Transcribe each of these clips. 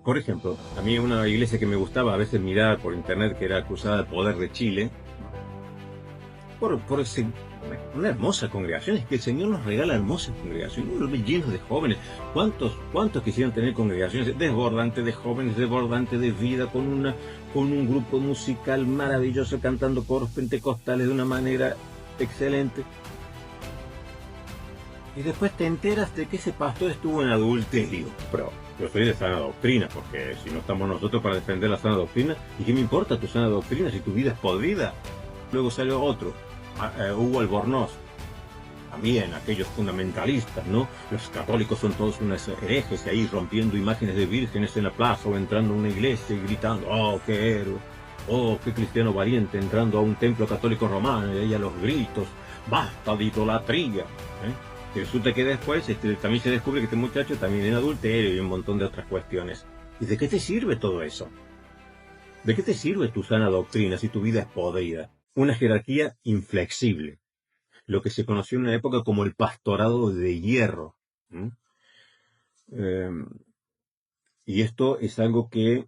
Por ejemplo, a mí una iglesia que me gustaba a veces mirar por internet, que era Cruzada del Poder de Chile, ¿no? Una hermosa congregación, es que el Señor nos regala hermosas congregaciones, uno los ve llenos de jóvenes. ¿Cuántos quisieran tener congregaciones desbordantes de jóvenes, desbordantes de vida, con un grupo musical maravilloso, cantando coros pentecostales de una manera excelente? Y después te enteras de que ese pastor estuvo en adulterio. Pero yo soy de sana doctrina, porque si no estamos nosotros para defender la sana doctrina, ¿y qué me importa tu sana doctrina si tu vida es podrida? Luego salió otro, Hugo Albornoz, también aquellos fundamentalistas, ¿no? Los católicos son todos unos herejes ahí rompiendo imágenes de vírgenes en la plaza o entrando a una iglesia y gritando, oh, qué héroe, oh, qué cristiano valiente, entrando a un templo católico romano y ahí a los gritos, basta de idolatría, ¿eh? Y resulta que después también se descubre que este muchacho también es adulterio y un montón de otras cuestiones. ¿Y de qué te sirve todo eso? ¿De qué te sirve tu sana doctrina si tu vida es podrida? Una jerarquía inflexible, lo que se conoció en una época como el pastorado de hierro. ¿Mm? Eh, y esto es algo que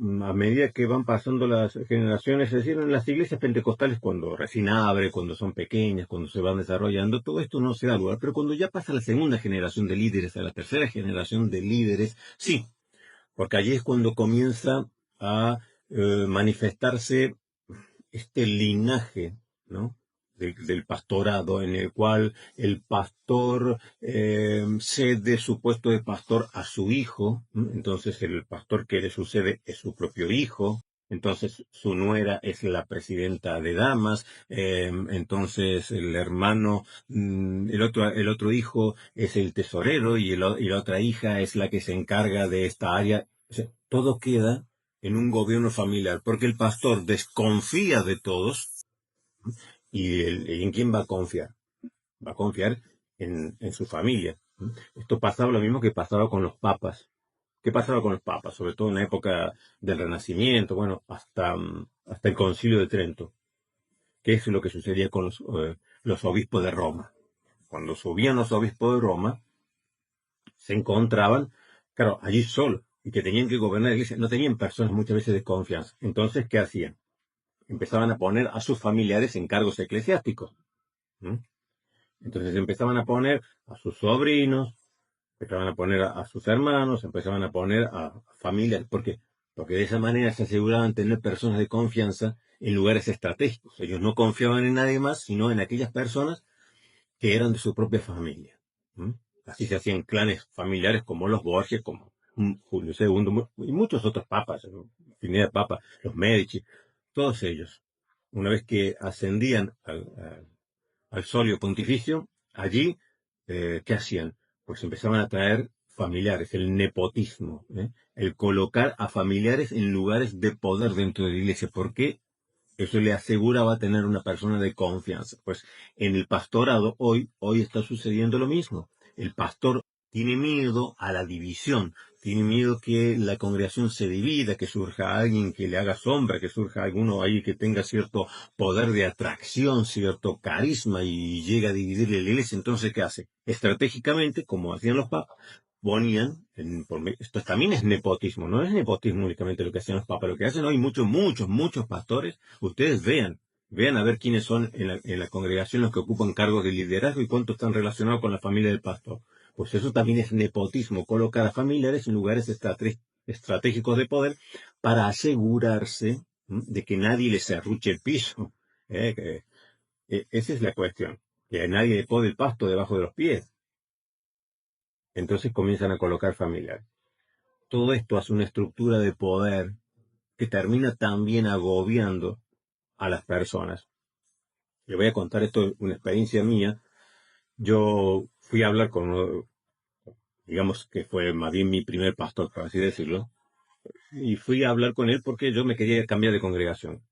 a medida que van pasando las generaciones, es decir, en las iglesias pentecostales, cuando recién abre, cuando son pequeñas, cuando se van desarrollando, todo esto no se da lugar. Pero cuando ya pasa la segunda generación de líderes, a la tercera generación de líderes, sí, porque allí es cuando comienza a manifestarse este linaje, ¿no? Del pastorado, en el cual el pastor cede su puesto de pastor a su hijo, ¿no? Entonces el pastor que le sucede es su propio hijo, entonces su nuera es la presidenta de damas, entonces el hermano, el otro hijo es el tesorero y la otra hija es la que se encarga de esta área. O sea, todo queda en un gobierno familiar, porque el pastor desconfía de todos y ¿en quién va a confiar? Va a confiar en su familia. Esto pasaba lo mismo que pasaba con los papas. ¿Qué pasaba con los papas? Sobre todo en la época del Renacimiento, bueno, hasta el Concilio de Trento. ¿Qué es lo que sucedía con los obispos de Roma? Cuando subían los obispos de Roma, se encontraban, claro, allí solos, y que tenían que gobernar la iglesia, no tenían personas muchas veces de confianza. Entonces, ¿qué hacían? Empezaban a poner a sus familiares en cargos eclesiásticos. ¿Mm? Entonces empezaban a poner a sus sobrinos, empezaban a poner a sus hermanos, empezaban a poner a familias. ¿Por qué? Porque de esa manera se aseguraban tener personas de confianza en lugares estratégicos. Ellos no confiaban en nadie más, sino en aquellas personas que eran de su propia familia. ¿Mm? Así se hacían clanes familiares como los Borgia, como Julio II y muchos otros papas, infinidad de papas, los Medici, todos ellos. Una vez que ascendían al solio pontificio, allí, ¿qué hacían? Pues empezaban a traer familiares, el nepotismo, ¿eh? El colocar a familiares en lugares de poder dentro de la iglesia. ¿Por qué? Eso le aseguraba tener una persona de confianza. Pues en el pastorado hoy está sucediendo lo mismo. El pastor tiene miedo a la división, tiene miedo que la congregación se divida, que surja alguien que le haga sombra, que surja alguno ahí que tenga cierto poder de atracción, cierto carisma y llegue a dividir la iglesia. Entonces, ¿qué hace? Estratégicamente, como hacían los papas, ponían, esto también es nepotismo, no es nepotismo únicamente lo que hacían los papas, lo que hacen hoy muchos pastores, ustedes vean a ver quiénes son en la congregación los que ocupan cargos de liderazgo y cuántos están relacionados con la familia del pastor. Pues eso también es nepotismo, colocar a familiares en lugares estratégicos de poder para asegurarse de que nadie les arruche el piso. Esa es la cuestión, que a nadie le pone el pasto debajo de los pies. Entonces comienzan a colocar familiares. Todo esto hace una estructura de poder que termina también agobiando a las personas. Le voy a contar esto, una experiencia mía. Yo fui a hablar con, digamos que fue más bien mi primer pastor, por así decirlo, y fui a hablar con él porque yo me quería cambiar de congregación.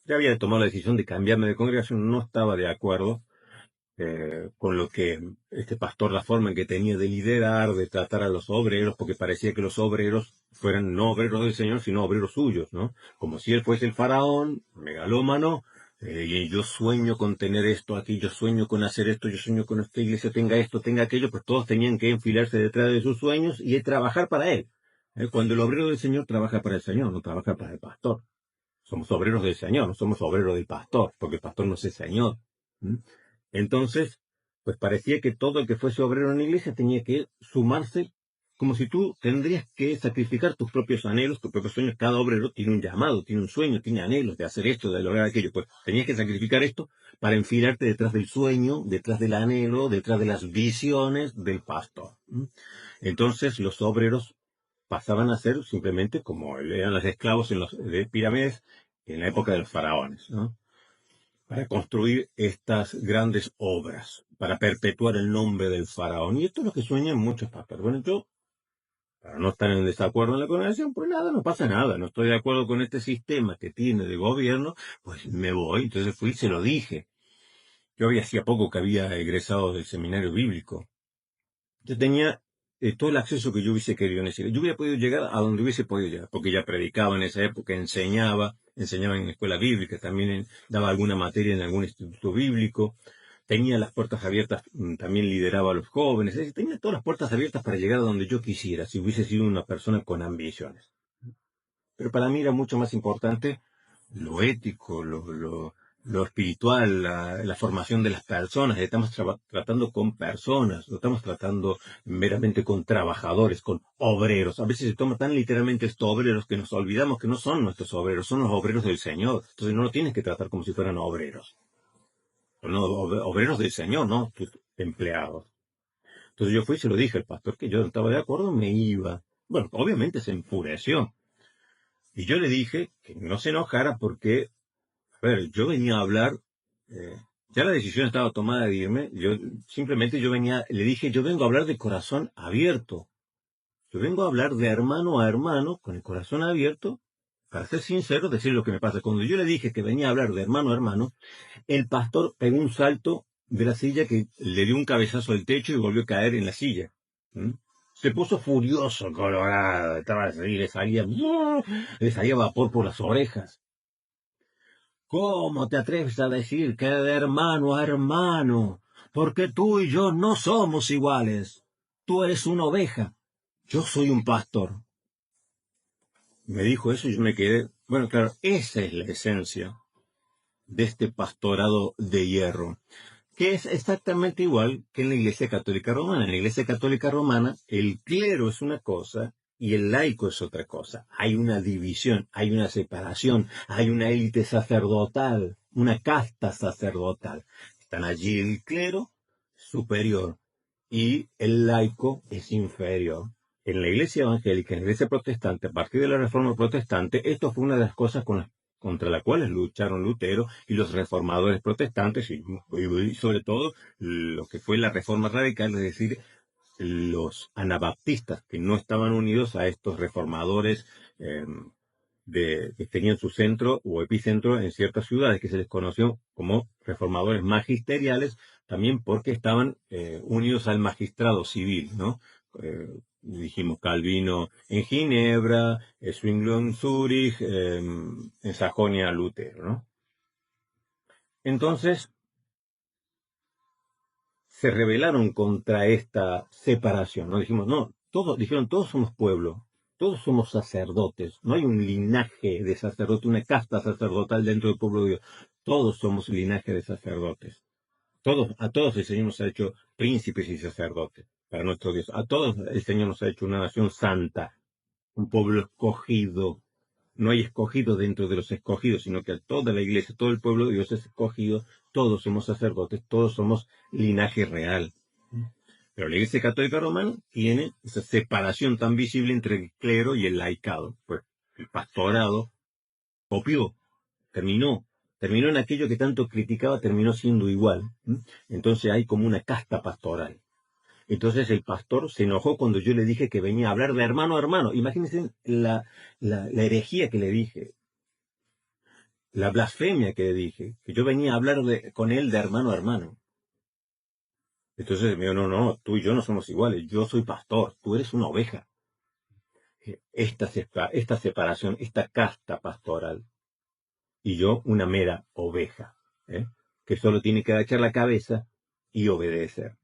Ya había tomado la decisión de cambiarme de congregación, no estaba de acuerdo con lo que este pastor, la forma en que tenía de liderar, de tratar a los obreros, porque parecía que los obreros fueran no obreros del Señor, sino obreros suyos, ¿no? Como si él fuese el faraón, megalómano, y yo sueño con tener esto aquí, yo sueño con hacer esto, yo sueño con esta iglesia tenga esto, tenga aquello, pues todos tenían que enfilarse detrás de sus sueños y trabajar para él. Cuando el obrero del Señor trabaja para el Señor, no trabaja para el pastor. Somos obreros del Señor, no somos obreros del pastor, porque el pastor no es el Señor. ¿Mm? Entonces, pues parecía que todo el que fuese obrero en la iglesia tenía que sumarse, como si tú tendrías que sacrificar tus propios anhelos, tus propios sueños. Cada obrero tiene un llamado, tiene un sueño, tiene anhelos de hacer esto, de lograr aquello. Pues tenías que sacrificar esto para enfilarte detrás del sueño, detrás del anhelo, detrás de las visiones del pastor. ¿Mm? Entonces los obreros pasaban a ser simplemente como eran los esclavos en los de pirámides en la época de los faraones, ¿no? Para construir estas grandes obras, para perpetuar el nombre del faraón. Y esto es lo que sueñan muchos pastores. Bueno, yo, para no estar en desacuerdo en la congregación, pues nada, no pasa nada, no estoy de acuerdo con este sistema que tiene de gobierno, pues me voy. Entonces fui y se lo dije. Yo había hacía poco que había egresado del seminario bíblico. Yo tenía todo el acceso que yo hubiese querido en ese. Yo hubiera podido llegar a donde hubiese podido llegar, porque ya predicaba en esa época, enseñaba en escuela bíblica, también daba alguna materia en algún instituto bíblico, tenía las puertas abiertas, también lideraba a los jóvenes, es decir, tenía todas las puertas abiertas para llegar a donde yo quisiera, si hubiese sido una persona con ambiciones. Pero para mí era mucho más importante lo ético, lo espiritual, la formación de las personas. Estamos tratando con personas, no estamos tratando meramente con trabajadores, con obreros. A veces se toma tan literalmente estos obreros que nos olvidamos que no son nuestros obreros, son los obreros del Señor. Entonces no lo tienes que tratar como si fueran obreros. No, obreros del Señor, no tus empleados. Entonces yo fui y se lo dije al pastor que yo no estaba de acuerdo, me iba. Bueno, obviamente se enfureció. Y yo le dije que no se enojara porque, a ver, yo venía a hablar, eh, ya la decisión estaba tomada de irme, yo venía, le dije, yo vengo a hablar de corazón abierto. Yo vengo a hablar de hermano a hermano, con el corazón abierto, para ser sincero, decir lo que me pasa. Cuando yo le dije que venía a hablar de hermano a hermano, el pastor pegó un salto de la silla que le dio un cabezazo al techo y volvió a caer en la silla. ¿Mm? Se puso furioso, colorado, estaba así, le salía vapor por las orejas. ¿Cómo te atreves a decir que de hermano a hermano? Porque tú y yo no somos iguales. Tú eres una oveja. Yo soy un pastor. Me dijo eso y yo me quedé. Bueno, claro, esa es la esencia de este pastorado de hierro, que es exactamente igual que en la Iglesia Católica Romana. En la Iglesia Católica Romana, el clero es una cosa y el laico es otra cosa. Hay una división, hay una separación, hay una élite sacerdotal, una casta sacerdotal. Están allí el clero superior y el laico es inferior. En la Iglesia Evangélica, en la Iglesia Protestante, a partir de la Reforma Protestante, esto fue una de las cosas contra las cuales lucharon Lutero y los reformadores protestantes y sobre todo lo que fue la Reforma Radical, es decir, los anabaptistas que no estaban unidos a estos reformadores que tenían su centro o epicentro en ciertas ciudades que se les conoció como reformadores magisteriales, también porque estaban unidos al magistrado civil, ¿no? Dijimos Calvino en Ginebra, Zwinglio en Zúrich, en Sajonia Lutero, ¿no? Entonces se rebelaron contra esta separación, ¿no? Dijimos, no, dijeron, todos somos pueblo, todos somos sacerdotes, no hay un linaje de sacerdote, una casta sacerdotal dentro del pueblo de Dios, todos somos linaje de sacerdotes. A todos el Señor nos ha hecho príncipes y sacerdotes para nuestro Dios. A todos el Señor nos ha hecho una nación santa, un pueblo escogido. No hay escogido dentro de los escogidos, sino que a toda la iglesia, todo el pueblo de Dios es escogido, todos somos sacerdotes, todos somos linaje real. Pero la Iglesia Católica Romana tiene esa separación tan visible entre el clero y el laicado. Pues el pastorado copió, terminó en aquello que tanto criticaba, terminó siendo igual. Entonces hay como una casta pastoral. Entonces el pastor se enojó cuando yo le dije que venía a hablar de hermano a hermano. Imagínense la herejía que le dije, la blasfemia que le dije, que yo venía a hablar con él de hermano a hermano. Entonces me dijo, no, tú y yo no somos iguales, yo soy pastor, tú eres una oveja. Esta separación, esta casta pastoral, y yo una mera oveja, que solo tiene que agachar la cabeza y obedecer.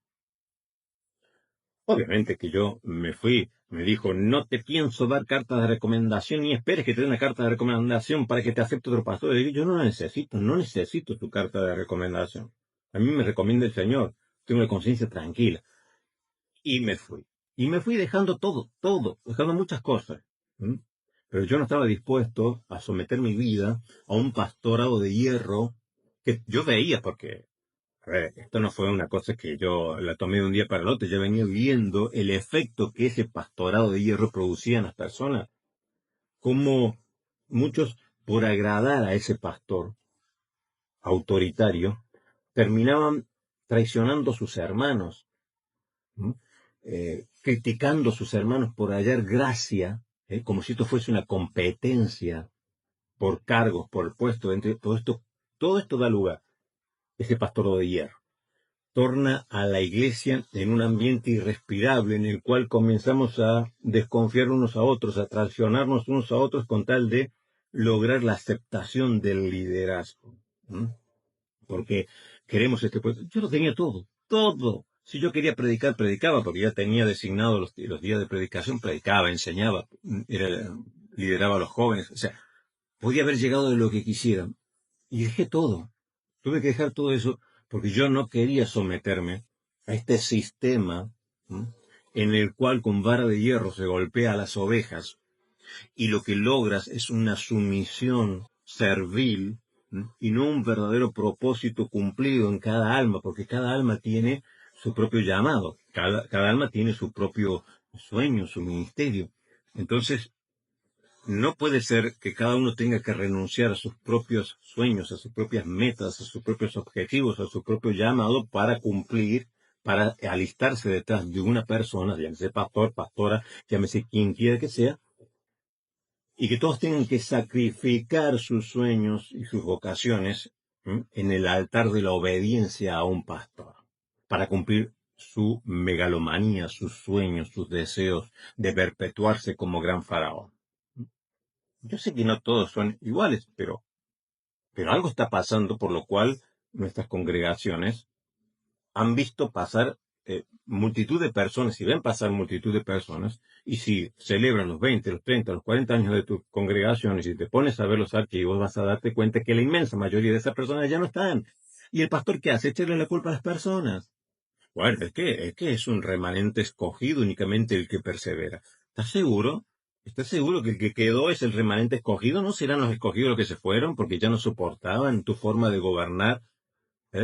Obviamente que yo me fui, me dijo, no te pienso dar carta de recomendación, ni esperes que te dé una carta de recomendación para que te acepte otro pastor. Y yo no la necesito, no necesito tu carta de recomendación. A mí me recomienda el Señor, tengo la conciencia tranquila. Y me fui. Y me fui dejando todo, dejando muchas cosas. ¿Mm? Pero yo no estaba dispuesto a someter mi vida a un pastorado de hierro que yo veía, porque a ver, esto no fue una cosa que yo la tomé de un día para el otro, yo venía viendo el efecto que ese pastorado de hierro producía en las personas, como muchos, por agradar a ese pastor autoritario, terminaban traicionando a sus hermanos, ¿m? Criticando a sus hermanos por hallar gracia, como si esto fuese una competencia por cargos, por el puesto, entre todo esto da lugar a ese pastorado de hierro. Torna a la iglesia en un ambiente irrespirable en el cual comenzamos a desconfiar unos a otros, a traicionarnos unos a otros con tal de lograr la aceptación del liderazgo. ¿Mm? Porque queremos este puesto. Yo lo tenía todo. Si yo quería predicar, predicaba, porque ya tenía designado los días de predicación, predicaba, enseñaba, lideraba a los jóvenes. O sea, podía haber llegado de lo que quisiera. Y dejé todo. Tuve que dejar todo eso porque yo no quería someterme a este sistema, ¿m? En el cual con vara de hierro se golpea a las ovejas y lo que logras es una sumisión servil, ¿m? Y no un verdadero propósito cumplido en cada alma, porque cada alma tiene su propio llamado, cada alma tiene su propio sueño, su ministerio. Entonces, no puede ser que cada uno tenga que renunciar a sus propios sueños, a sus propias metas, a sus propios objetivos, a su propio llamado para cumplir, para alistarse detrás de una persona, llámese pastor, pastora, llámese quien quiera que sea, y que todos tengan que sacrificar sus sueños y sus vocaciones, ¿m? En el altar de la obediencia a un pastor, para cumplir su megalomanía, sus sueños, sus deseos de perpetuarse como gran faraón. Yo sé que no todos son iguales, pero algo está pasando por lo cual nuestras congregaciones han visto pasar multitud de personas, y ven pasar multitud de personas, y si celebran los 20, los 30, los 40 años de tus congregaciones y te pones a ver los archivos, vas a darte cuenta que la inmensa mayoría de esas personas ya no están. ¿Y el pastor qué hace? Echarle la culpa a las personas. Bueno, es que es un remanente escogido únicamente el que persevera. ¿Estás seguro? ¿Estás seguro que el que quedó es el remanente escogido? ¿No serán los escogidos los que se fueron porque ya no soportaban tu forma de gobernar,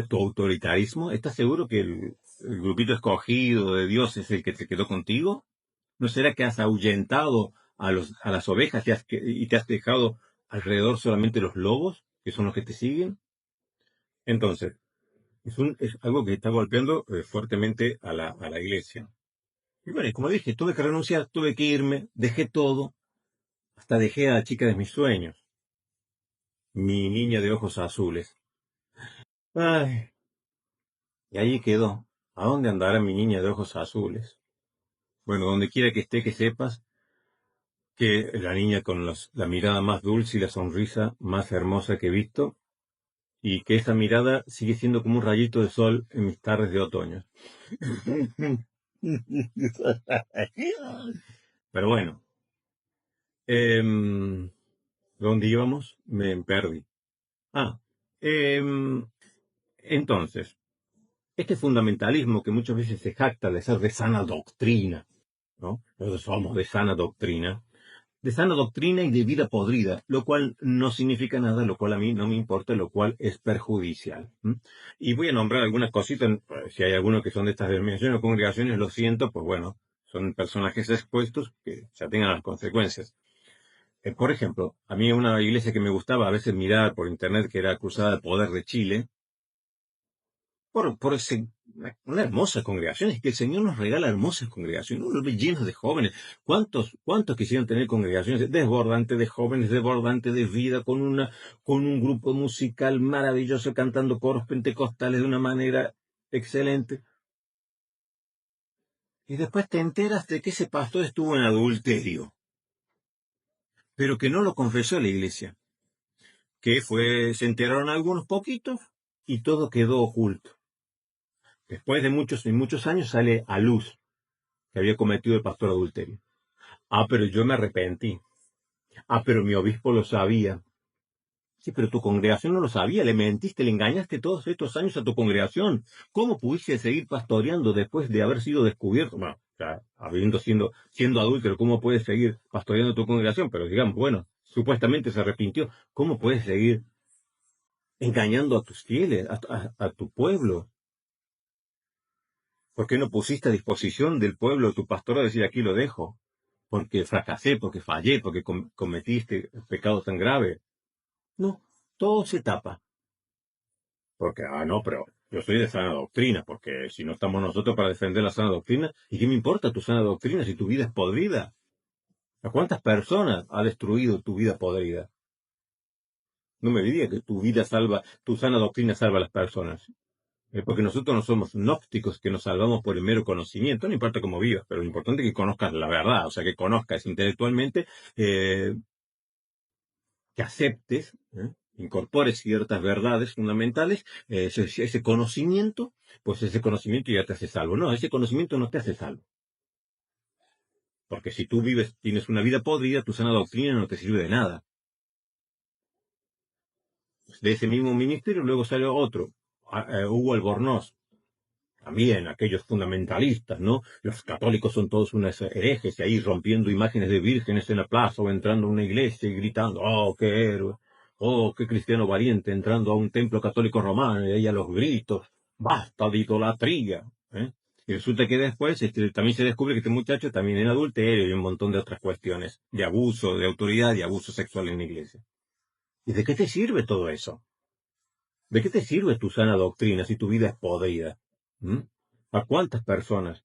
tu autoritarismo? ¿Estás seguro que el grupito escogido de Dios es el que se quedó contigo? ¿No será que has ahuyentado a las ovejas y te has dejado alrededor solamente los lobos, que son los que te siguen? Entonces, es algo que está golpeando fuertemente a la iglesia. Y bueno, y como dije, tuve que renunciar, tuve que irme, dejé todo, hasta dejé a la chica de mis sueños, mi niña de ojos azules. Ay, y allí quedó. ¿A dónde andará mi niña de ojos azules? Bueno, donde quiera que esté, que sepas que la niña con la mirada más dulce y la sonrisa más hermosa que he visto, y que esa mirada sigue siendo como un rayito de sol en mis tardes de otoño. Pero bueno, ¿dónde íbamos? Me perdí. Ah, em, entonces, este fundamentalismo que muchas veces se jacta de ser de sana doctrina, ¿no? Nosotros somos de sana doctrina y de vida podrida, lo cual no significa nada, lo cual a mí no me importa, lo cual es perjudicial. ¿M? Y voy a nombrar algunas cositas, si hay algunos que son de estas denominaciones o congregaciones, lo siento, pues bueno, son personajes expuestos que ya tengan las consecuencias. Por ejemplo, a mí una iglesia que me gustaba a veces mirar por internet, que era Cruzada del Poder de Chile, por una hermosa congregación. Es que el Señor nos regala hermosas congregaciones, uno los ve llenos de jóvenes. ¿Cuántos quisieran tener congregaciones desbordantes de jóvenes, desbordantes de vida, con un grupo musical maravilloso, cantando coros pentecostales de una manera excelente? Y después te enteras de que ese pastor estuvo en adulterio, pero que no lo confesó a la iglesia, se enteraron algunos poquitos y todo quedó oculto. Después de muchos y muchos años sale a luz. que había cometido el pastor adulterio. Ah, pero yo me arrepentí. Ah, pero mi obispo lo sabía. Sí, pero tu congregación no lo sabía, le mentiste, le engañaste todos estos años a tu congregación. ¿Cómo pudiste seguir pastoreando después de haber sido descubierto? Bueno, ya, siendo adúltero, ¿cómo puedes seguir pastoreando tu congregación? Pero digamos, bueno, supuestamente se arrepintió. ¿Cómo puedes seguir engañando a tus fieles, a tu pueblo? ¿Por qué no pusiste a disposición del pueblo tu pastor a decir aquí lo dejo? Porque fracasé, porque fallé, porque cometiste pecado tan grave. No, todo se tapa. Porque, no, pero yo soy de sana doctrina, porque si no estamos nosotros para defender la sana doctrina, ¿y qué me importa tu sana doctrina si tu vida es podrida? ¿A cuántas personas ha destruido tu vida podrida? No me digas que tu sana doctrina salva a las personas. Porque nosotros no somos gnósticos que nos salvamos por el mero conocimiento, no importa cómo vivas, pero lo importante es que conozcas la verdad, o sea, que conozcas intelectualmente, que aceptes, incorpores ciertas verdades fundamentales, ese conocimiento, pues ese conocimiento ya te hace salvo. No, ese conocimiento no te hace salvo. Porque si tú tienes una vida podrida, tu sana doctrina no te sirve de nada. De ese mismo ministerio luego salió otro, Hugo Albornoz. También aquellos fundamentalistas, ¿no? Los católicos son todos unos herejes y ahí rompiendo imágenes de vírgenes en la plaza o entrando a una iglesia y gritando, ¡oh, qué héroe! ¡Oh, qué cristiano valiente! Entrando a un templo católico romano y ahí a los gritos, ¡basta de idolatría! Y resulta que después también se descubre que este muchacho también en adulterio y un montón de otras cuestiones de abuso de autoridad y abuso sexual en la iglesia. ¿Y de qué te sirve todo eso? ¿De qué te sirve tu sana doctrina si tu vida es podrida? ¿A cuántas personas,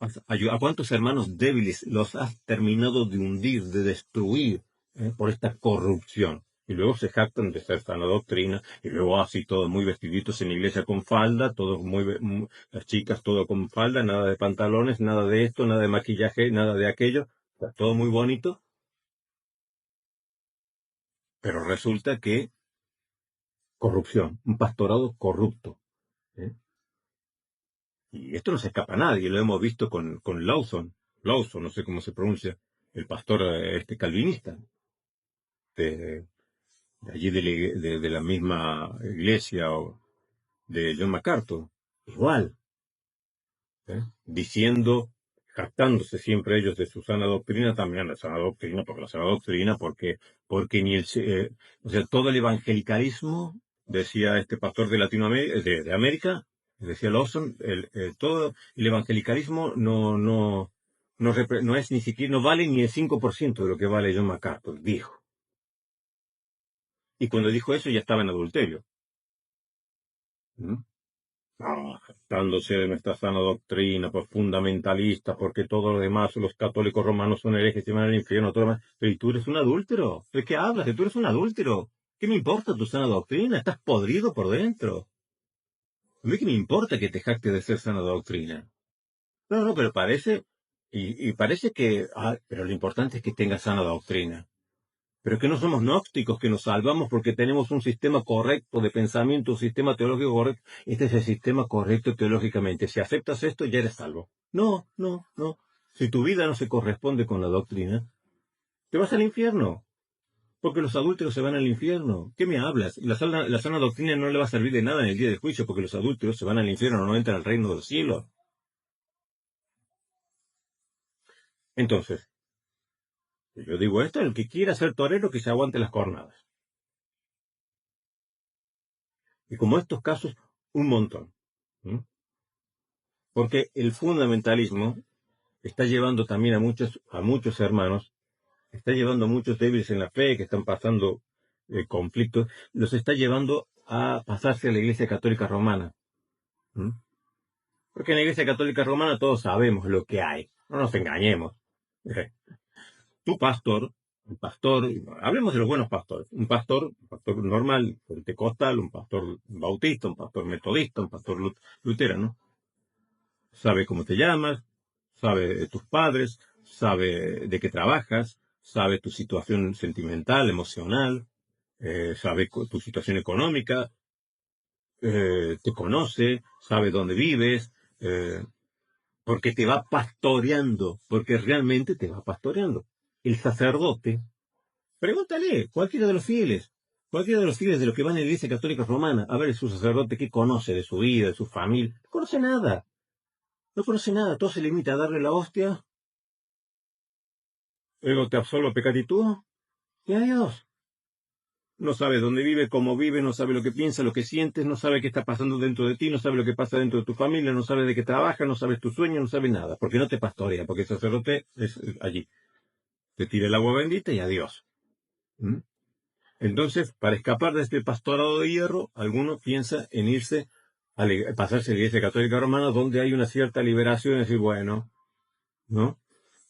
a cuántos hermanos débiles los has terminado de hundir, de destruir por esta corrupción? Y luego se jactan de ser sana doctrina, y luego así todos muy vestiditos en la iglesia con falda, todos las chicas todo con falda, nada de pantalones, nada de esto, nada de maquillaje, nada de aquello, todo muy bonito, pero resulta que corrupción, un pastorado corrupto. ¿eh? Y esto no se escapa a nadie, lo hemos visto con Lawson, no sé cómo se pronuncia, el pastor calvinista, de, de allí de la misma iglesia o de John MacArthur. Igual, diciendo, jactándose siempre ellos de su sana doctrina, también la sana doctrina, porque la sana doctrina, porque ni o sea, todo el evangelicalismo, decía este pastor de Latinoamérica, de América, decía Lawson, todo el evangelicalismo no es ni siquiera, no vale ni el 5% de lo que vale John MacArthur, dijo. Y cuando dijo eso ya estaba en adulterio. Jactándose de nuestra sana doctrina, pues fundamentalista, porque todo lo demás, los católicos romanos son herejes y van al infierno, todo lo demás. Pero ¿y tú eres un adúltero? ¿De qué hablas? ¿Tú eres un adúltero? ¿Qué me importa tu sana doctrina? Estás podrido por dentro. ¿A mí qué me importa que te jactes de ser sana doctrina? No, pero parece, y parece que, pero lo importante es que tengas sana doctrina. Pero que no somos gnósticos, que nos salvamos porque tenemos un sistema correcto de pensamiento, un sistema teológico correcto. Este es el sistema correcto teológicamente. Si aceptas esto, ya eres salvo. No. Si tu vida no se corresponde con la doctrina, te vas al infierno. Porque los adúlteros se van al infierno. ¿Qué me hablas? La sana doctrina no le va a servir de nada en el día del juicio, porque los adúlteros se van al infierno, no entran al reino del cielo. Entonces, yo digo esto, el que quiera ser torero, que se aguante las cornadas. Y como estos casos, un montón. Porque el fundamentalismo está llevando también a muchos hermanos, está llevando a muchos débiles en la fe que están pasando conflictos, los está llevando a pasarse a la Iglesia Católica Romana. Porque en la Iglesia Católica Romana todos sabemos lo que hay, no nos engañemos. Tu pastor, hablemos de los buenos pastores, un pastor normal, pentecostal, un pastor bautista, un pastor metodista, un pastor luterano, sabe cómo te llamas, sabe de tus padres, sabe de qué trabajas, sabe tu situación sentimental, emocional, sabe tu situación porque te va pastoreando, porque realmente te va pastoreando. El sacerdote, pregúntale, cualquiera de los fieles de los que van a la Iglesia Católica Romana, a ver su sacerdote qué conoce de su vida, de su familia, no conoce nada, no conoce nada, todo se limita a darle la hostia, luego te absolvo pecatitud, y adiós. No sabe dónde vive, cómo vive, no sabe lo que piensa, lo que sientes, no sabe qué está pasando dentro de ti, no sabe lo que pasa dentro de tu familia, no sabe de qué trabaja, no sabe tus sueños, no sabe nada, porque no te pastorea, porque el sacerdote es allí. Te tira el agua bendita y adiós. ¿Mm? Entonces, para escapar de este pastorado de hierro, alguno piensa en irse a pasarse a la Iglesia Católica Romana, donde hay una cierta liberación, y decir, bueno, ¿no?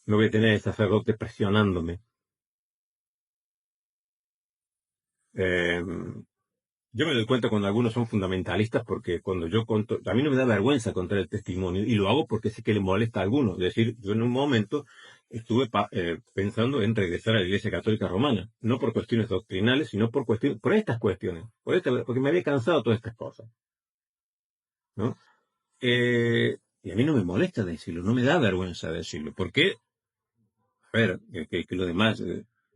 No voy a tener el sacerdote presionándome. Eh, Yo me doy cuenta cuando algunos son fundamentalistas porque cuando yo conto, a mí no me da vergüenza contar el testimonio y lo hago porque sé que le molesta a algunos. Es decir, yo en un momento estuve pensando en regresar a la Iglesia Católica Romana, no por cuestiones doctrinales, sino por estas cuestiones, porque me había cansado de todas estas cosas, ¿no? Y a mí no me molesta decirlo, no me da vergüenza decirlo, porque, a ver, que lo demás,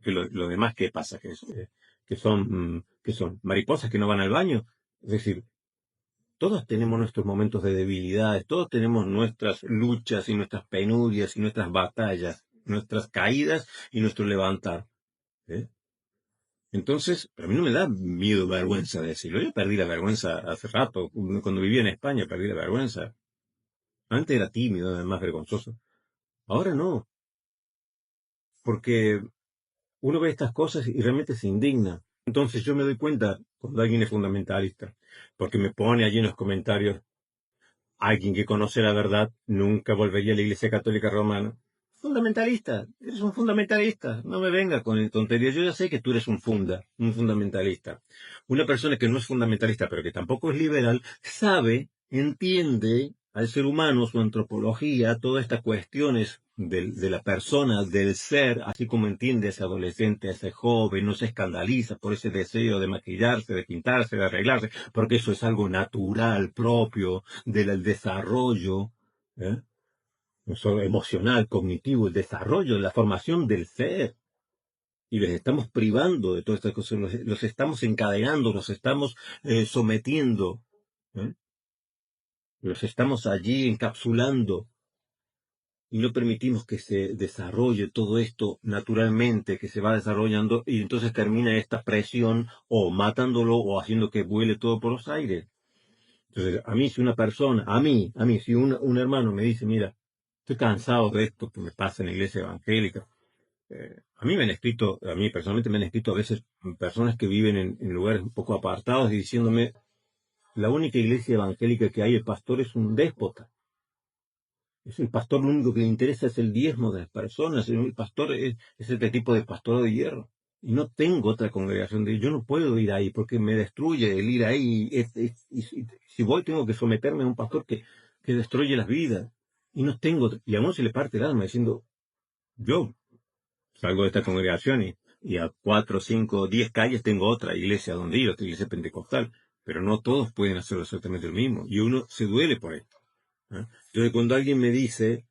lo demás, ¿qué pasa? Que son mariposas que no van al baño. Es decir, todos tenemos nuestros momentos de debilidades, todos tenemos nuestras luchas y nuestras penurias y nuestras batallas, nuestras caídas y nuestro levantar. ¿Eh? Entonces, pero a mí no me da miedo, vergüenza decirlo. Yo perdí la vergüenza hace rato, cuando vivía en España perdí la vergüenza. Antes era tímido, además vergonzoso. Ahora no, porque uno ve estas cosas y realmente se indigna. Entonces yo me doy cuenta cuando alguien es fundamentalista, porque me pone allí en los comentarios: alguien que conoce la verdad nunca volvería a la Iglesia Católica Romana. Fundamentalista, eres un fundamentalista, no me venga con tonterías. Yo ya sé que tú eres un fundamentalista. Una persona que no es fundamentalista, pero que tampoco es liberal, sabe, entiende al ser humano, su antropología, todas estas cuestiones de la persona, del ser, así como entiende a ese adolescente, a ese joven, no se escandaliza por ese deseo de maquillarse, de pintarse, de arreglarse, porque eso es algo natural, propio del desarrollo, ¿eh? Eso emocional, cognitivo, el desarrollo, la formación del ser. Y les estamos privando de todas estas cosas, los estamos encadenando, los estamos sometiendo, ¿eh? Los estamos allí encapsulando y no permitimos que se desarrolle todo esto naturalmente, que se va desarrollando, y entonces termina esta presión o matándolo o haciendo que vuele todo por los aires. Entonces, a mí si una persona, si un hermano me dice, mira, estoy cansado de esto que me pasa en la iglesia evangélica. A mí me han escrito, a mí personalmente me han escrito a veces personas que viven en lugares un poco apartados y diciéndome, la única iglesia evangélica que hay, el pastor es un déspota. Es el pastor, lo único que le interesa es el diezmo de las personas. El pastor es este tipo de pastor de hierro. Y no tengo otra congregación yo no puedo ir ahí porque me destruye el ir ahí. Y si voy tengo que someterme a un pastor que destruye las vidas. Y no tengo, y a uno se le parte el alma diciendo, yo salgo de esta congregación y a 4, 5, 10 calles tengo otra iglesia donde ir, otra iglesia pentecostal. Pero no todos pueden hacer exactamente lo mismo. Y uno se duele por esto. ¿Eh? Entonces, cuando alguien me dice,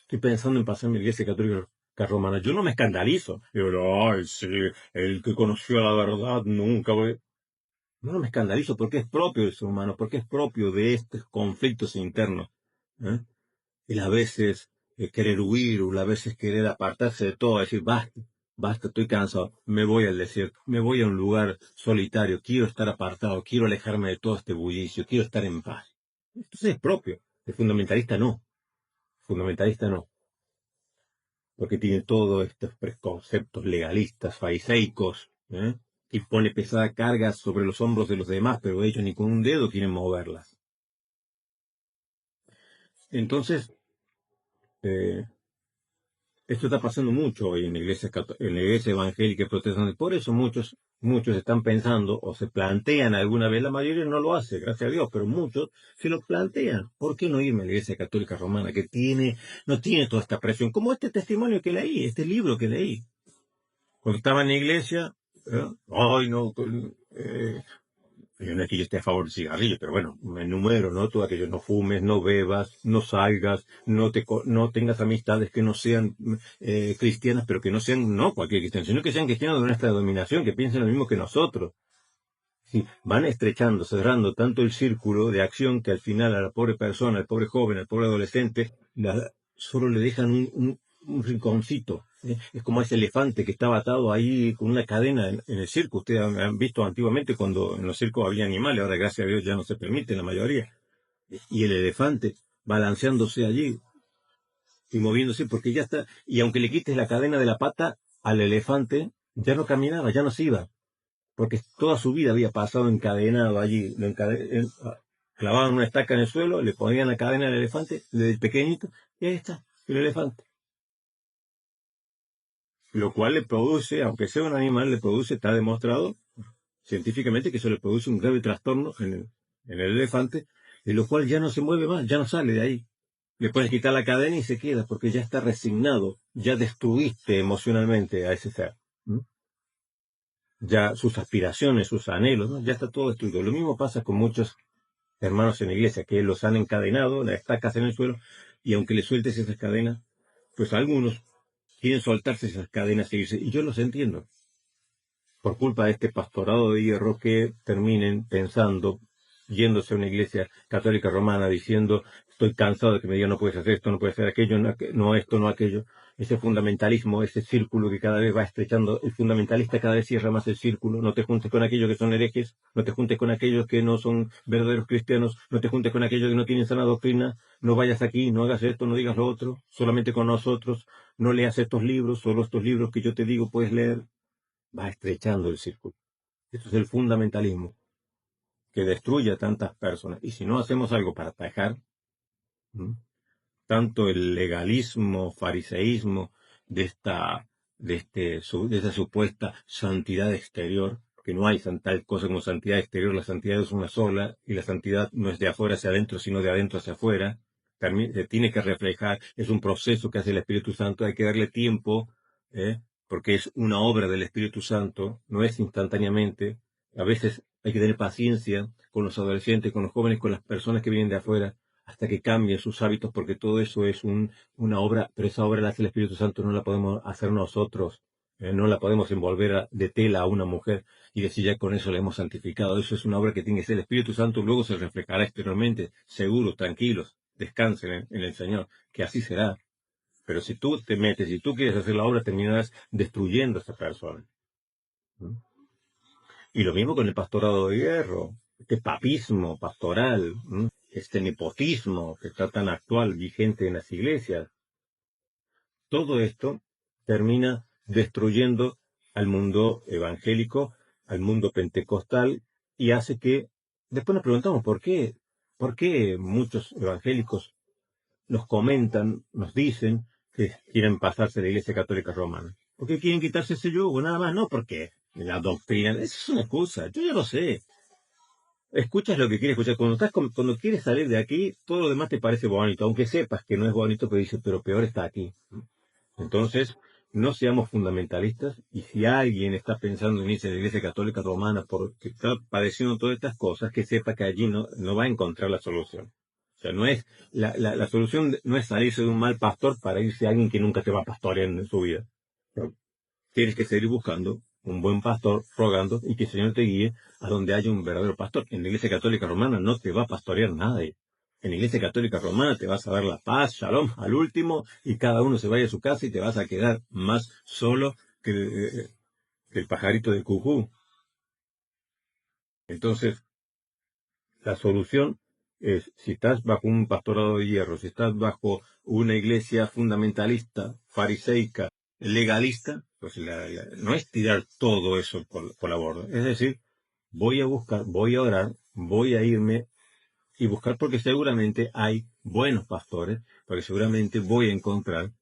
estoy pensando en pasarme a la Iglesia Católica Romana, yo no me escandalizo. Yo, ay, sí, el que conoció la verdad nunca voy. No me escandalizo porque es propio del ser humano, porque es propio de estos conflictos internos. ¿Eh? El a veces querer huir, o a veces querer apartarse de todo, decir, basta, basta, estoy cansado, me voy al desierto, me voy a un lugar solitario, quiero estar apartado, quiero alejarme de todo este bullicio, quiero estar en paz. Entonces es propio. El fundamentalista no, porque tiene todos estos preconceptos legalistas, fariseicos, ¿eh? Y pone pesada carga sobre los hombros de los demás, pero ellos ni con un dedo quieren moverlas. Entonces, eh, esto está pasando mucho hoy en en la iglesia evangélica y protestante. Por eso muchos están pensando o se plantean alguna vez, la mayoría no lo hace, gracias a Dios, pero muchos se lo plantean. ¿Por qué no irme a la iglesia católica romana que no tiene toda esta presión? Como este testimonio que leí, este libro que leí. Cuando estaba en la iglesia, ay no, Yo no es que yo esté a favor del cigarrillo, pero bueno, me enumero, ¿no? Todo aquello, no fumes, no bebas, no salgas, no tengas amistades que no sean cristianas, pero que no sean, no cualquier cristiano, sino que sean cristianos de nuestra dominación, que piensen lo mismo que nosotros. Sí, van estrechando, cerrando tanto el círculo de acción que al final a la pobre persona, al pobre joven, al pobre adolescente, solo le dejan un rinconcito. Es como ese elefante que estaba atado ahí con una cadena en el circo. Ustedes han visto antiguamente cuando en los circos había animales, ahora gracias a Dios ya no se permite la mayoría. Y el elefante balanceándose allí y moviéndose porque ya está. Y aunque le quites la cadena de la pata al elefante, ya no caminaba, ya no se iba porque toda su vida había pasado encadenado allí, clavaban una estaca en el suelo, le ponían la cadena al elefante, desde el pequeñito, y ahí está, el elefante. Lo cual le produce, aunque sea un animal, le produce, está demostrado científicamente que eso le produce un grave trastorno en el elefante, de lo cual ya no se mueve más, ya no sale de ahí. Le puedes quitar la cadena y se queda, porque ya está resignado, ya destruiste emocionalmente a ese ser. ¿Mm? Ya sus aspiraciones, sus anhelos, ¿no? Ya está todo destruido. Lo mismo pasa con muchos hermanos en la iglesia que los han encadenado, las estacas en el suelo, y aunque le sueltes esas cadenas, pues algunos quieren soltarse esas cadenas e irse. Y yo los entiendo. Por culpa de este pastorado de hierro que terminen pensando, yéndose a una iglesia católica romana diciendo, estoy cansado de que me digan no puedes hacer esto, no puedes hacer aquello, no esto, no aquello. Ese fundamentalismo, ese círculo que cada vez va estrechando, el fundamentalista cada vez cierra más el círculo, no te juntes con aquellos que son herejes, no te juntes con aquellos que no son verdaderos cristianos, no te juntes con aquellos que no tienen sana doctrina, no vayas aquí, no hagas esto, no digas lo otro, solamente con nosotros, no leas estos libros, solo estos libros que yo te digo puedes leer, va estrechando el círculo. Eso es el fundamentalismo que destruye a tantas personas. Y si no hacemos algo para atajar, ¿m? Tanto el legalismo, fariseísmo de esta supuesta santidad exterior, que no hay tal cosa como santidad exterior, la santidad es una sola, y la santidad no es de afuera hacia adentro, sino de adentro hacia afuera. También se tiene que reflejar, es un proceso que hace el Espíritu Santo, hay que darle tiempo, ¿eh? Porque es una obra del Espíritu Santo, no es instantáneamente. A veces hay que tener paciencia con los adolescentes, con los jóvenes, con las personas que vienen de afuera, hasta que cambien sus hábitos, porque todo eso es una obra, pero esa obra la hace el Espíritu Santo, no la podemos hacer nosotros, no la podemos envolver de tela a una mujer y decir ya con eso la hemos santificado. Eso es una obra que tiene que ser el Espíritu Santo, luego se reflejará exteriormente, seguros, tranquilos, descansen en el Señor, que así será. Pero si tú te metes, si tú quieres hacer la obra, terminarás destruyendo a esa persona. ¿Mm? Y lo mismo con el pastorado de hierro, este papismo pastoral, este nepotismo que está tan actual, vigente en las iglesias. Todo esto termina destruyendo al mundo evangélico, al mundo pentecostal, y hace que, después nos preguntamos por qué muchos evangélicos nos comentan, nos dicen que quieren pasarse a la Iglesia Católica Romana. ¿Por qué quieren quitarse ese yugo? Nada más, no porque la doctrina, esa es una excusa, yo ya lo sé. Escuchas lo que quieres escuchar. Cuando quieres salir de aquí, todo lo demás te parece bonito, aunque sepas que no es bonito, pero dices, pero peor está aquí. Entonces, no seamos fundamentalistas, y si alguien está pensando en irse a la Iglesia Católica Romana porque está padeciendo todas estas cosas, que sepa que allí no va a encontrar la solución. O sea, no es, la solución no es salirse de un mal pastor para irse a alguien que nunca te va a pastorear en su vida. No. Tienes que seguir buscando un buen pastor, rogando, y que el Señor te guíe a donde haya un verdadero pastor. En la Iglesia Católica Romana no te va a pastorear nadie. En la Iglesia Católica Romana te vas a dar la paz, shalom, al último, y cada uno se vaya a su casa y te vas a quedar más solo que el pajarito del cucú. Entonces, la solución es, si estás bajo un pastorado de hierro, si estás bajo una iglesia fundamentalista, fariseica, legalista, pues no es tirar todo eso por la borda. Es decir, voy a buscar, voy a orar, voy a irme y buscar porque seguramente hay buenos pastores, porque seguramente voy a encontrar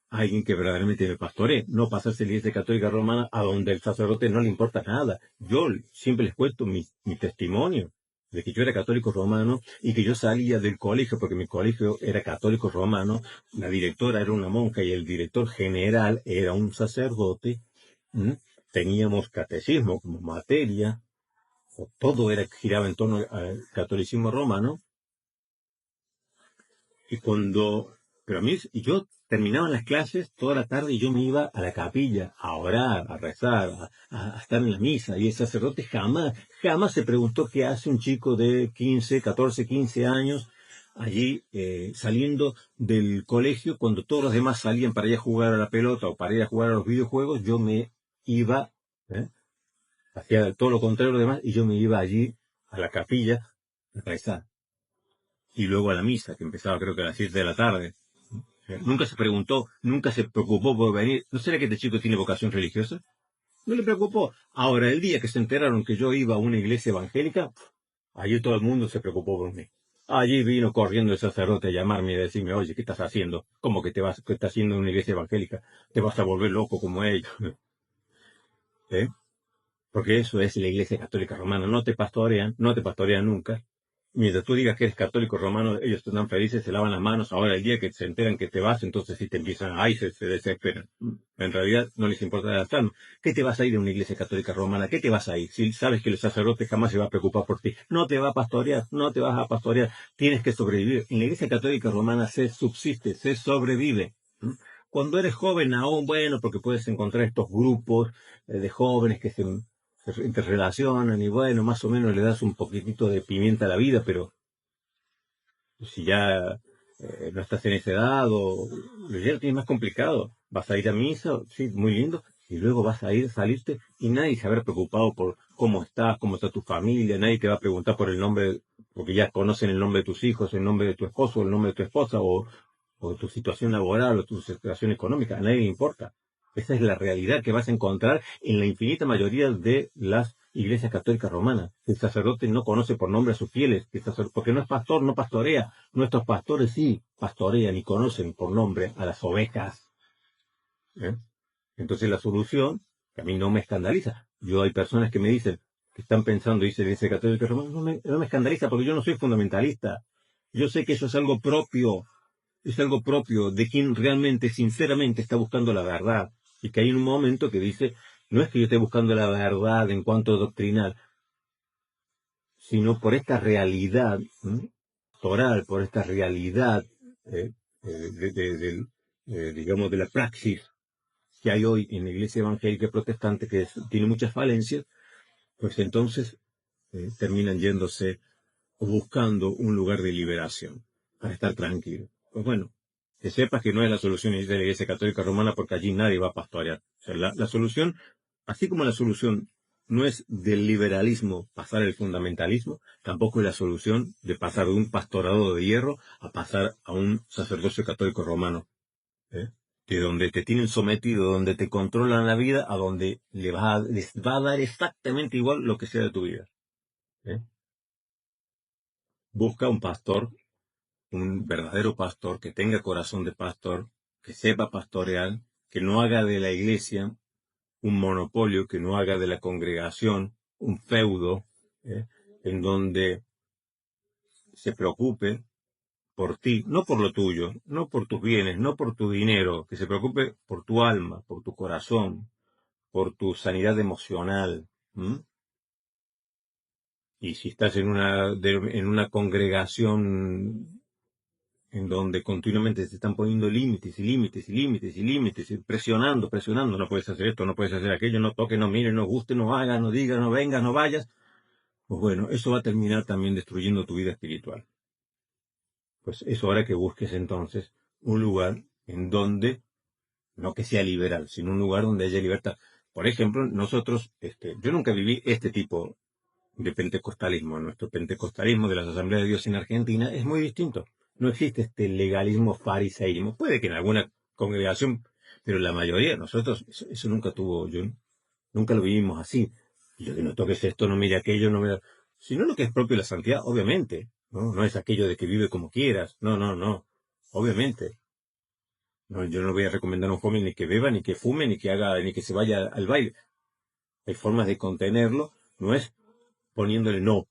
a alguien que verdaderamente me pastoree, no pasarse la iglesia católica romana a donde el sacerdote no le importa nada. Yo siempre les cuento mi testimonio de que yo era católico romano y que yo salía del colegio, porque mi colegio era católico romano, la directora era una monja y el director general era un sacerdote. ¿Mm? Teníamos catecismo como materia, todo giraba en torno al catolicismo romano, y pero a mí, y yo terminaba las clases toda la tarde y yo me iba a la capilla a orar, a rezar, a estar en la misa, y el sacerdote jamás se preguntó qué hace un chico de 15, 14, 15 años allí saliendo del colegio cuando todos los demás salían para ir a jugar a la pelota o para ir a jugar a los videojuegos. Yo me iba, ¿eh? Hacía todo lo contrario a los demás, y yo me iba allí a la capilla a rezar. Y luego a la misa, que empezaba creo que a las 7 de la tarde. Nunca se preguntó, nunca se preocupó por venir. ¿No será que este chico tiene vocación religiosa? No le preocupó. Ahora, el día que se enteraron que yo iba a una iglesia evangélica, allí todo el mundo se preocupó por mí. Allí vino corriendo el sacerdote a llamarme y a decirme: oye, ¿qué estás haciendo? ¿Cómo que que estás haciendo en una iglesia evangélica? Te vas a volver loco como ellos. ¿Eh? Porque eso es la Iglesia Católica Romana. No te pastorean nunca. Mientras tú digas que eres católico romano, ellos están felices, se lavan las manos. Ahora, el día que se enteran que te vas, entonces sí te empiezan, ahí se desesperan. En realidad no les importa adaptarnos. ¿Qué te vas a ir de una Iglesia Católica Romana? ¿Qué te vas a ir? Si sabes que el sacerdote jamás se va a preocupar por ti. No te va a pastorear, no te vas a pastorear. Tienes que sobrevivir. En la Iglesia Católica Romana se subsiste, se sobrevive. Cuando eres joven aún, bueno, porque puedes encontrar estos grupos de jóvenes que se interrelacionan y bueno, más o menos le das un poquitito de pimienta a la vida, pero si ya no estás en esa edad o ya lo tienes más complicado, vas a ir a misa, sí, muy lindo, y luego vas a salirte y nadie se habrá preocupado por cómo está tu familia, nadie te va a preguntar por el nombre, porque ya conocen el nombre de tus hijos, el nombre de tu esposo, el nombre de tu esposa o tu situación laboral o tu situación económica, a nadie le importa. Esa es la realidad que vas a encontrar en la infinita mayoría de las iglesias católicas romanas. El sacerdote no conoce por nombre a sus fieles, porque no es pastor, no pastorea. Nuestros pastores sí pastorean y conocen por nombre a las ovejas. ¿Eh? Entonces la solución, que a mí no me escandaliza. Hay personas que me dicen, que están pensando, dice la iglesia católica romana, no me escandaliza porque yo no soy fundamentalista. Yo sé que eso es algo propio de quien realmente, sinceramente está buscando la verdad. Y que hay un momento que dice, no es que yo esté buscando la verdad en cuanto doctrinal, sino por esta realidad pastoral, por esta realidad, eh, digamos, de la praxis que hay hoy en la iglesia evangélica protestante, que tiene muchas falencias, pues entonces terminan yéndose o buscando un lugar de liberación para estar tranquilo. Pues bueno, que sepas que no es la solución de la Iglesia Católica Romana, porque allí nadie va a pastorear. O sea, la solución, así como la solución no es del liberalismo pasar al fundamentalismo, tampoco es la solución de pasar de un pastorado de hierro a pasar a un sacerdocio católico romano. ¿Eh? De donde te tienen sometido, donde te controlan la vida, a donde les va a dar exactamente igual lo que sea de tu vida. ¿Eh? Busca un pastor, un verdadero pastor, que tenga corazón de pastor, que sepa pastorear, que no haga de la iglesia un monopolio, que no haga de la congregación un feudo, en donde se preocupe por ti, no por lo tuyo, no por tus bienes, no por tu dinero, que se preocupe por tu alma, por tu corazón, por tu sanidad emocional. Y si estás en una congregación en donde continuamente se están poniendo límites y límites y límites y límites, y presionando, no puedes hacer esto, no puedes hacer aquello, no toques, no mires, no guste, no hagas, no digas, no vengas, no vayas, pues bueno, eso va a terminar también destruyendo tu vida espiritual. Pues eso hará que busques entonces un lugar en donde, no que sea liberal, sino un lugar donde haya libertad. Por ejemplo, nosotros, yo nunca viví este tipo de pentecostalismo. Nuestro pentecostalismo de las Asambleas de Dios en Argentina es muy distinto. No existe este legalismo fariseísmo. Puede que en alguna congregación, pero la mayoría de nosotros, eso nunca nunca lo vivimos así. Y yo que no toques esto, no mire aquello, no mire... Sino lo que es propio de la santidad, obviamente. No es aquello de que vive como quieras. No. Obviamente. No, yo no voy a recomendar a un joven ni que beba, ni que fume, ni que haga, ni que se vaya al baile. Hay formas de contenerlo. No es poniéndole no,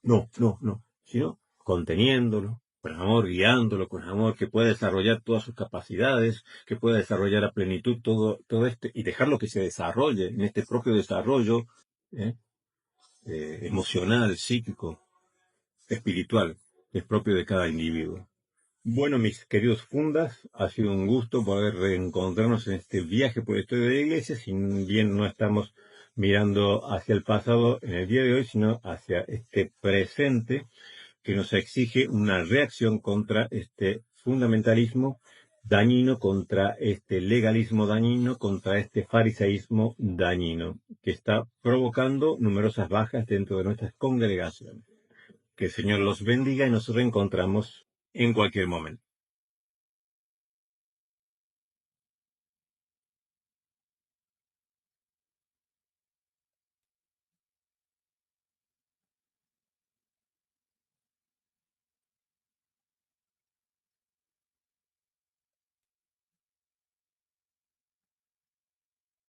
sino conteniéndolo, con amor, guiándolo, con amor, que pueda desarrollar todas sus capacidades, que pueda desarrollar a plenitud todo y dejarlo que se desarrolle en este propio desarrollo, ¿eh? emocional, psíquico, espiritual, que es propio de cada individuo. Bueno, mis queridos fundas, ha sido un gusto poder reencontrarnos en este viaje por la historia de la Iglesia, si bien no estamos mirando hacia el pasado en el día de hoy, sino hacia este presente que nos exige una reacción contra este fundamentalismo dañino, contra este legalismo dañino, contra este fariseísmo dañino, que está provocando numerosas bajas dentro de nuestras congregaciones. Que el Señor los bendiga y nos reencontramos en cualquier momento.